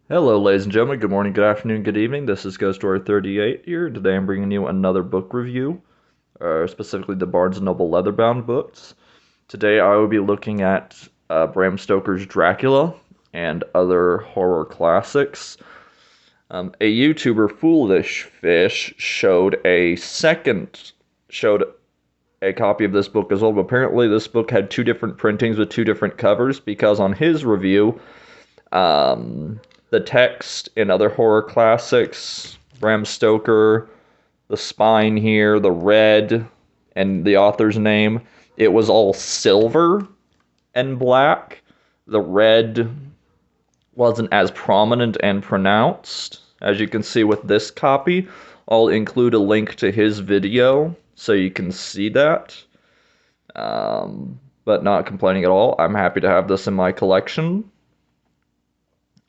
Hello, ladies and gentlemen. Good morning, good afternoon, good evening. This is Ghost Story 38 here. Today I'm bringing you another book review, specifically the Barnes& Noble leatherbound books. Today I will be looking at Bram Stoker's Dracula and other horror classics. A YouTuber, Foolish Fish, showed a copy of this book as well, but apparently this book had two different printings with two different covers because on his review, um, the text in other horror classics, Bram Stoker, the spine here, the red, and the author's name, it was all silver and black. The red wasn't as prominent and pronounced. As you can see with this copy, I'll include a link to his video so you can see that. But not complaining at all. I'm happy to have this in my collection.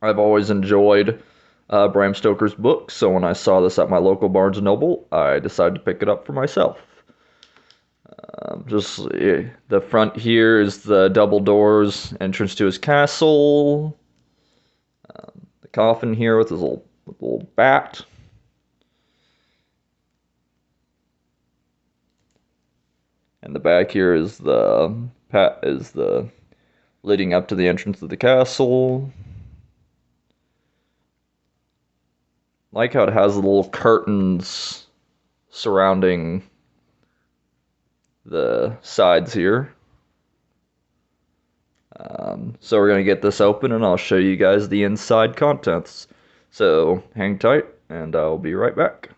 I've always enjoyed Bram Stoker's books, so when I saw this at my local Barnes& Noble, I decided to pick it up for myself. The front here is the double doors entrance to his castle. The coffin here with his little bat. And the back here is the leading up to the entrance of the castle. Like how it has the little curtains surrounding the sides here. So we're going to get this open and I'll show you guys the inside contents. So hang tight and I'll be right back.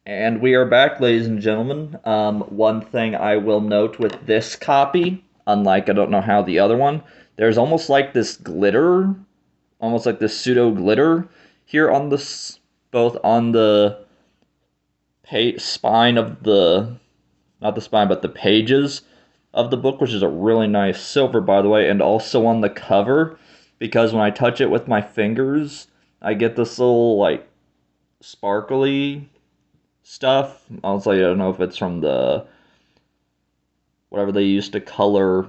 And we are back, ladies and gentlemen. One thing I will note with this copy, unlike I don't know how the other one, there's almost like this glitter, almost like this pseudo glitter here on this, both on the spine of not the spine, but the pages of the book, which is a really nice silver, by the way, and also on the cover, because when I touch it with my fingers, I get this little, like, sparkly stuff. Also, I don't know if it's from whatever they used to color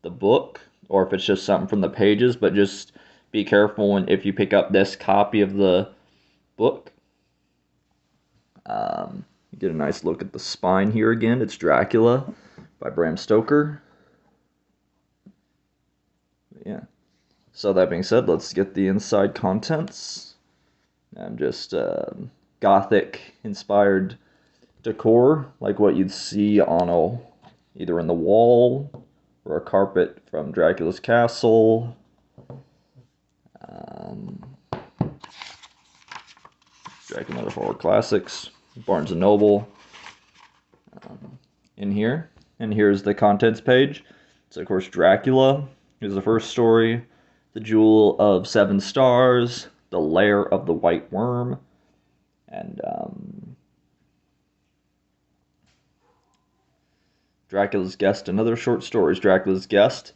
the book, or if it's just something from the pages, but just be careful if you pick up this copy of the book. You get a nice look at the spine here again. It's Dracula by Bram Stoker. Yeah. So that being said, let's get the inside contents. I'm just Gothic-inspired decor, like what you'd see on either in the wall or a carpet from Dracula's castle. Dracula and other horror classics, Barnes & Noble. In here, and here's the contents page. So of course Dracula is the first story, the Jewel of Seven Stars, the Lair of the White Worm, and Dracula's Guest and other short stories. Dracula's Guest,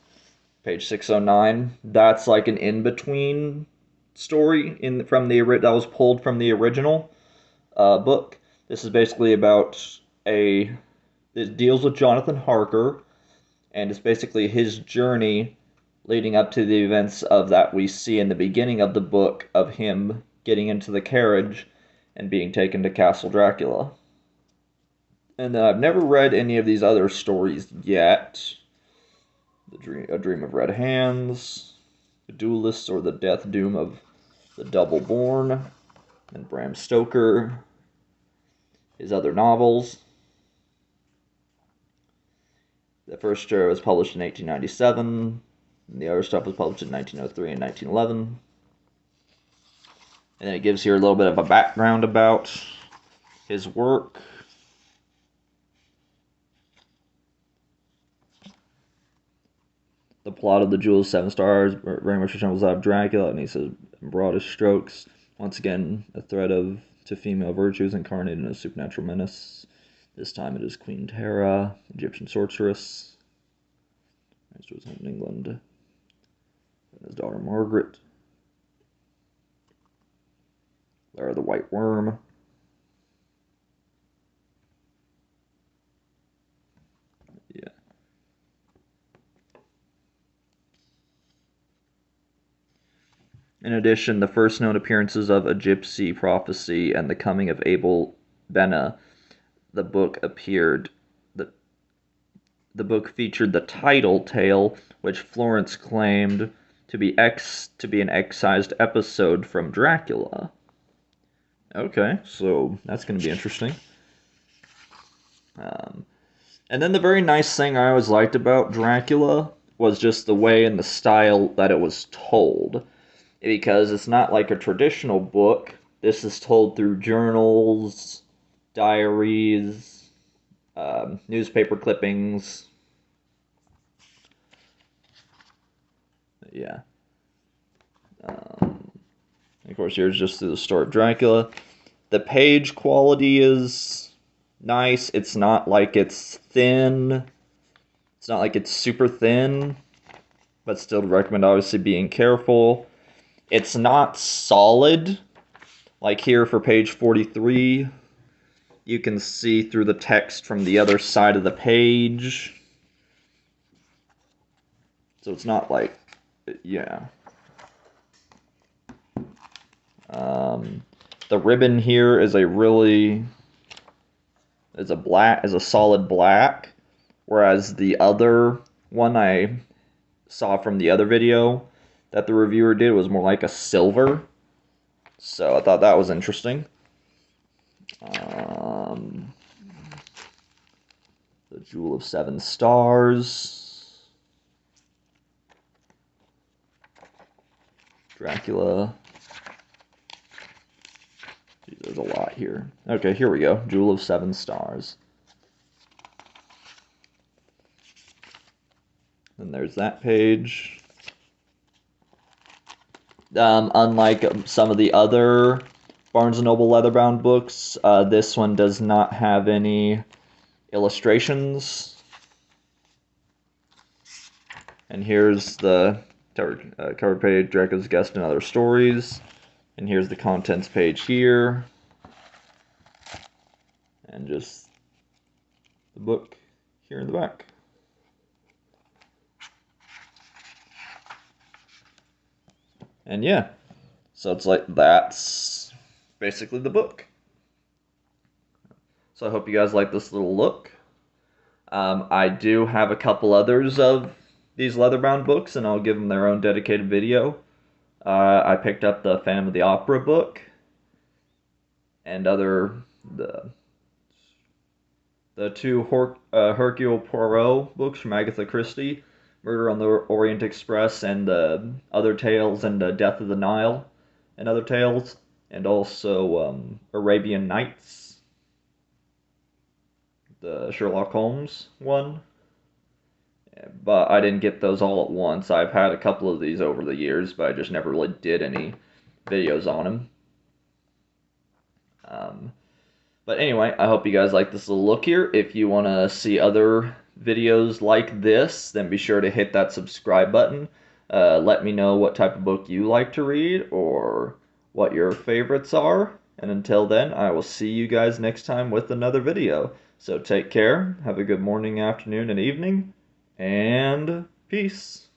page 609. That's like an in-between story that was pulled from the original book. This is basically about it deals with Jonathan Harker, and it's basically his journey leading up to the events of that we see in the beginning of the book of him getting into the carriage and being taken to Castle Dracula. And I've never read any of these other stories yet. A Dream of Red Hands, The Duelists, or The Death Doom of the Double Born, and Bram Stoker, his other novels. The first story was published in 1897, and the other stuff was published in 1903 and 1911. And then it gives here a little bit of a background about his work. The plot of The Jewel of Seven Stars very much resembles that of Dracula, and he says, in broadest strokes, once again, a threat to female virtues incarnated in a supernatural menace. This time it is Queen Tara, Egyptian sorceress, raised to his home in England, and his daughter Margaret. Lair of the White Worm. Yeah. In addition, the first known appearances of a gypsy prophecy and the coming of Abel Bena, the book appeared. The book featured the title tale, which Florence claimed to be an excised episode from Dracula. Okay, so that's going to be interesting. And then the very nice thing I always liked about Dracula was just the way and the style that it was told. Because it's not like a traditional book. This is told through journals, diaries, newspaper clippings. Yeah. Of course, here's just the story of Dracula. The page quality is nice. It's not like it's thin. It's not like it's super thin. But still recommend obviously being careful. It's not solid. Like here for page 43, you can see through the text from the other side of the page. So it's not like, yeah. The ribbon here is a solid black, whereas the other one I saw from the other video that the reviewer did was more like a silver. So I thought that was interesting. The Jewel of 7 Stars. Dracula. Jeez, there's a lot here. Okay, here we go. Jewel of 7 Stars. And there's that page. Unlike some of the other Barnes & Noble leather-bound books, this one does not have any illustrations. And here's the cover page, Dracula's Guest and Other Stories. And here's the contents page here. And just the book here in the back. And yeah, so it's like that's basically the book. So I hope you guys like this little look. I do have a couple others of these leather-bound books, and I'll give them their own dedicated video. I picked up the Phantom of the Opera book and the two Hercule Poirot books from Agatha Christie, Murder on the Orient Express, and the Other Tales, and Death of the Nile, and Other Tales, and also Arabian Nights, the Sherlock Holmes one. But I didn't get those all at once. I've had a couple of these over the years, but I just never really did any videos on them. But anyway, I hope you guys like this little look here. If you want to see other videos like this, then be sure to hit that subscribe button. Let me know what type of book you like to read or what your favorites are. And until then, I will see you guys next time with another video. So take care, have a good morning, afternoon, and evening, and peace.